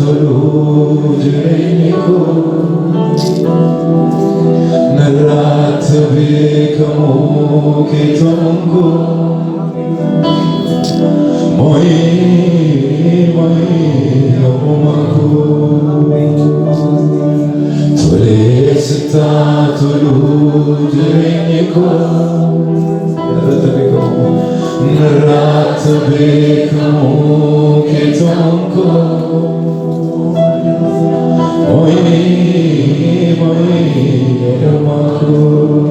tolu jireenyi koo narratti beekamu keetoon koo mo'ee yommuu koo tolee sitaa tolu jireenyi koo narratti beekamu keetoon koo mo'ee yommuu koo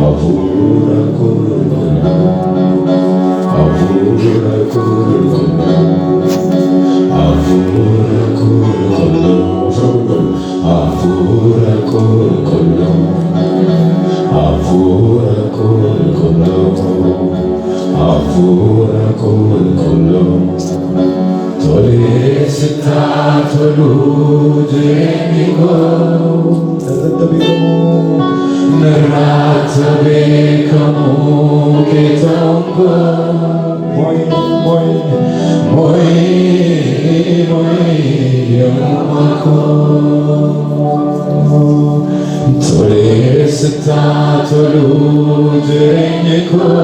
Afura kurkuna, afura kurkuna, afura kurkuna, afura kurkuna, afura kurkuna, afura kurkuna. Tole sita tolu jireenyi koo narratti beekamu keetoon koo mo'ee yommuu koo tolee sitaa tolu jireenyi koo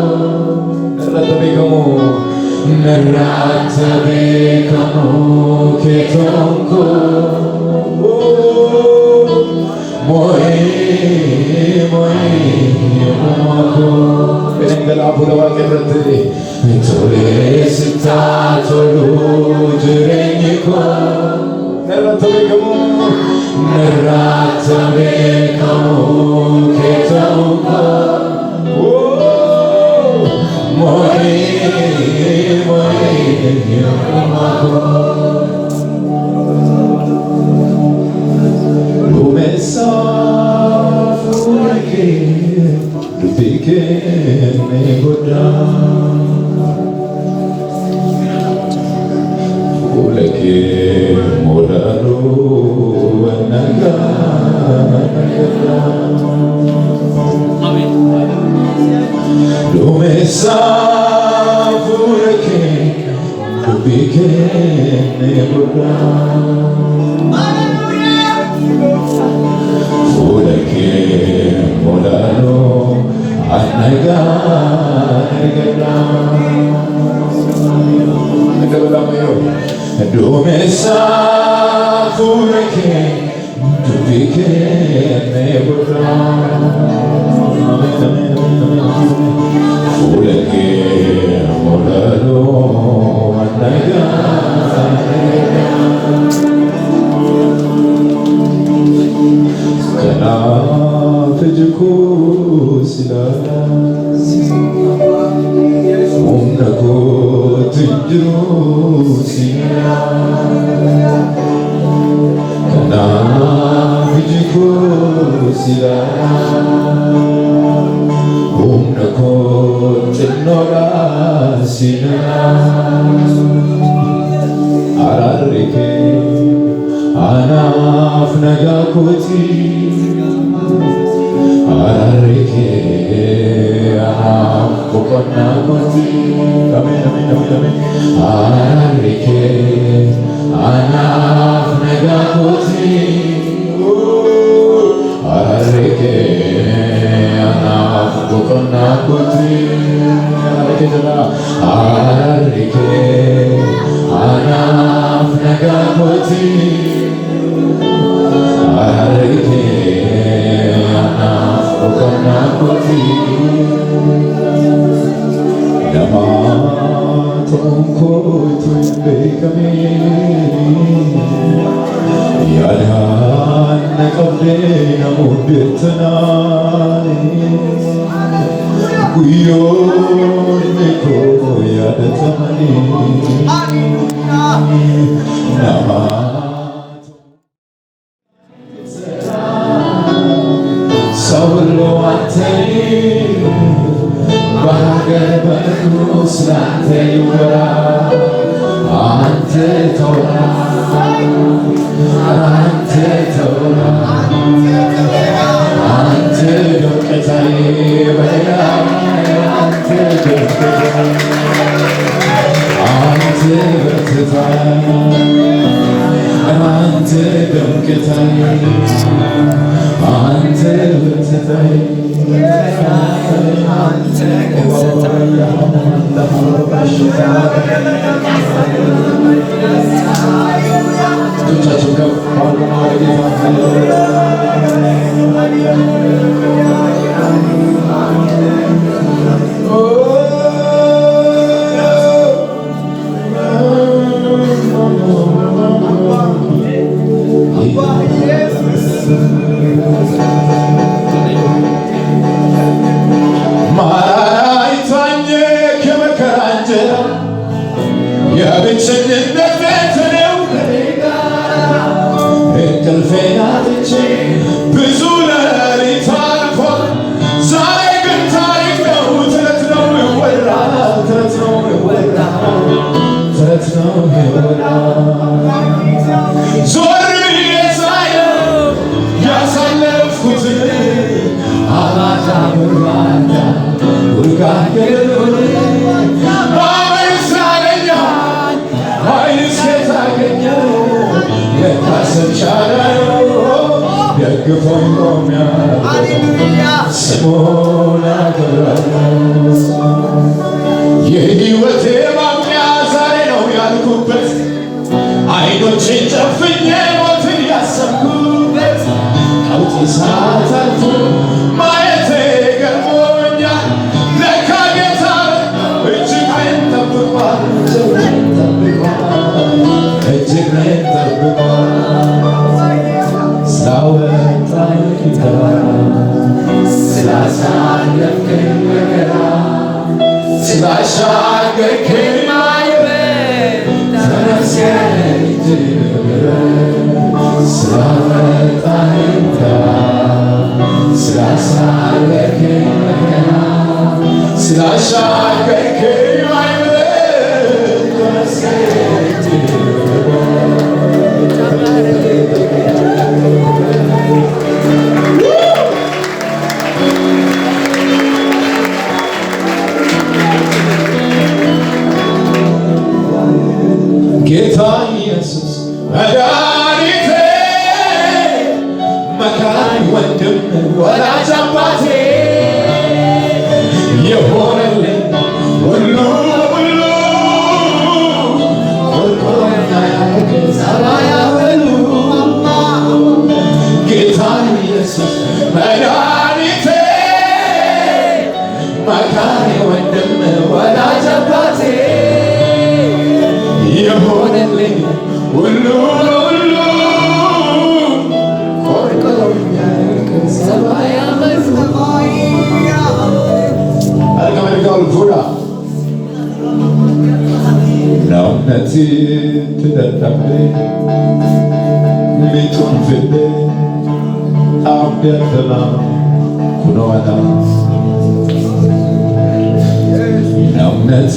narratti beekamu keetoon koo mo'ee yommuu koo Benengalaafuu waaqarratti tolee sitaa tolu jireenyi koo narratti beekamu keetoon koo mo'ee yommuu koo Lumessa fuula kee dubbii kee ni godhaa fuula kee mul'aluu nagaa Lumessa fuula kee dubbii kee ni godhaa fuula kee mul'aluu duumessa fuula kee dubbii kee ni godhaa fuula kee mul'aluu kanaaf iji koo si ilaala humna kootu hin jiru si ilaala kanaaf iji koo si ilaala humna kootu xinnoodha si ilaala araarri kee anaaf nagaa kooti araarri kee anaaf boqonnaa kooti araarri kee anaaf nagaa kooti araarri kee anaaf boqonnaa kooti araarri kee anaaf nagaa kooti araarri kee anaaf boqonnaa kooti namaa ta'uun kootu hin beekamne yaadaan na qabdee na muddeettanaa guyyoonni koo yaadatamanii namaa Solo a te, vaga cruz ante yura, ante tora, ante lo que te lleva, ante lo que te lleva. እጆቻችሁን ከፍ አድርጉና ወደ ጌታ ማራይታኝ ከመከራ እንጀራ የብቸኝነት ቤት ነው ከኔ ጋር እንቅልፌን አጥቼ ብዙ ሌሊት አልፏል። ዛሬ ግን ታሪክ ነው፣ ተረት ነው ይወራል፣ ተረት ነው ይወራል፣ ተረት ነው ይወራል። ዞር ብዬ ሳየው ያሳለፍኩትን አማታ ወርባዳ ውርጋት ገደሉን ማመን ሳገኛል ኃይልስ የታገኘው የታሰብ ቻለው ደግፎኝ ቆሜያለሁ ስሙን አከብራለሁ። የሕይወቴ ማብቂያ ዛሬ ነው ያልኩበት ዓይኖቼን ጨፍኜ ሞትን ያሰብኩበት ቀውጢ ሰዓት አልፎ ማየቴ ገርሞኛል። ለካ ጌታ እጅግሬን ጠብቋል፣ እጅግሬን ጠብቋል፣ እጅግሬን ጠብቋል። ስላወጣኝ ተራራ ስላሳለፍከኝ መከራ ስላሻገርከኝ ማዕበል ተመስገን ስላወጣኝ ተራራ ስላሳለፍከኝ መከራ ስላሻገርከኝ ማዕበል ተመስገን ጌታ ኢየሱስ መድኃኒቴ መካሪ ወንድም ወላጅ አባቴ የሆነልኝ ሁሉ ሁሉ ሰማያዊው ጌታ ኢየሱስ መድኃኒቴ መካሪ ወንድም ወላጅ አባቴ የሆነልኝ ሁሉ ሁሉ ቆርቆሮኛል ከሰማያዊው አልከመልካል ፉዳ ናውነቲ ትደዳቤ ሚቱን ፍቤ አብደተና ኩኖዋና ናውነቲ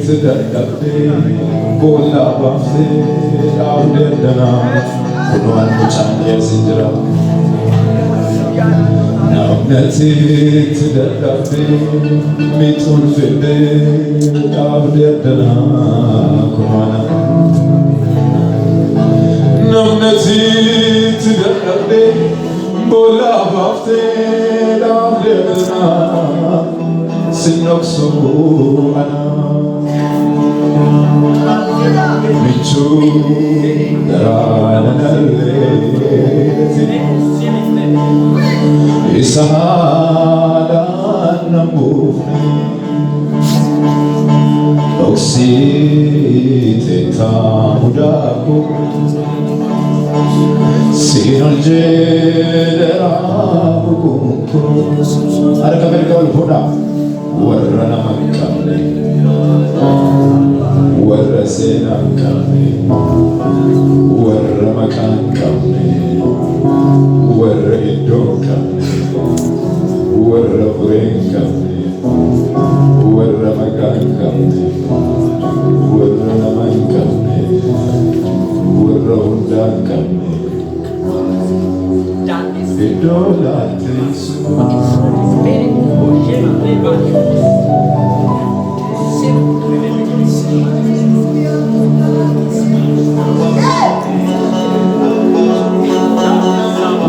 ትደዳቤ ቦላ ባፌ አብደተና ኩኖዋን ሙጫን የዝንጅራ ናውነቲ ትደዳቤ ሚቱን ፍቤ አብደተና ኩኖዋና ናውነቲ ትደዳቤ ቦላ ባፌ አብደተና sinokso ana michu daranale isada namufni oksite tamudaku sinolje deraku arka berkawal puna warana makkale warasena kale waramakan kale waraido kale warapuren kale waramakan kale waranaman kale warahundan kale idolatis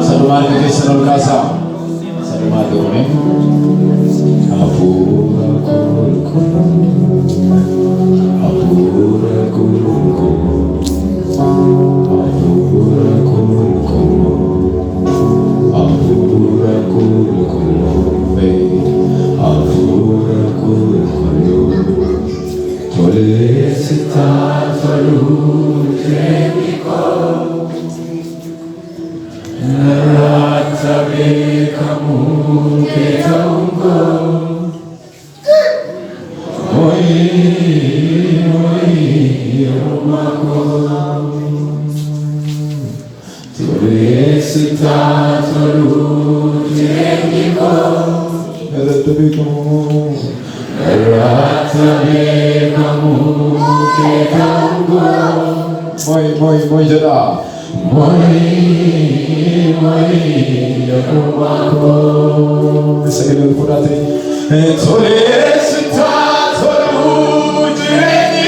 Saluman ke senol kasa saluman dome apu Moi jedha. Saya berpurati. Tulis tak tolu jireni.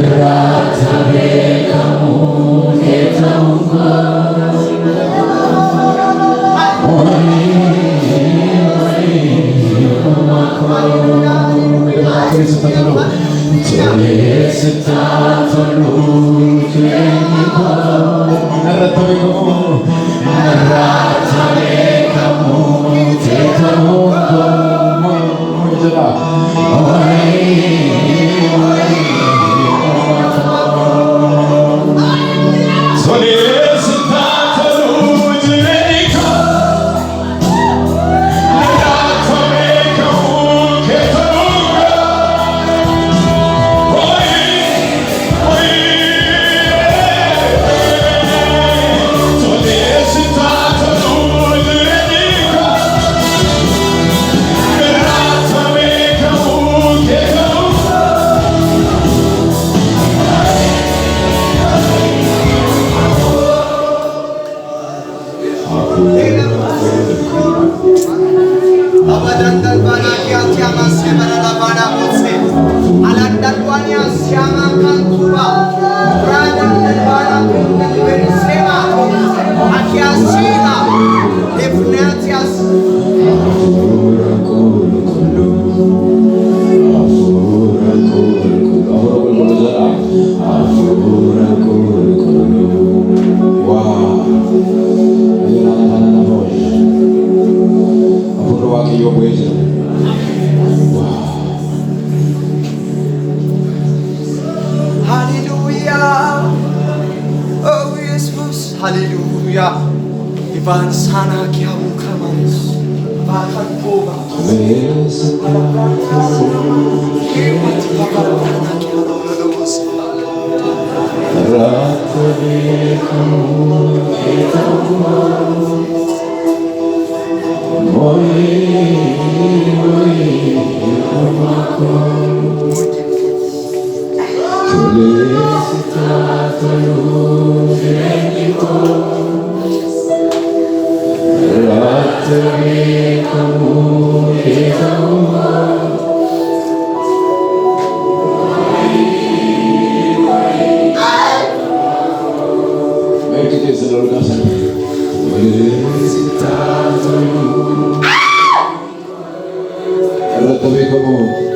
Berat tapi kamu ketahu. Narra ሃሌሉያ ኢቫን ሳና ኪያቡ ከማስ ባካንቶባ Come on.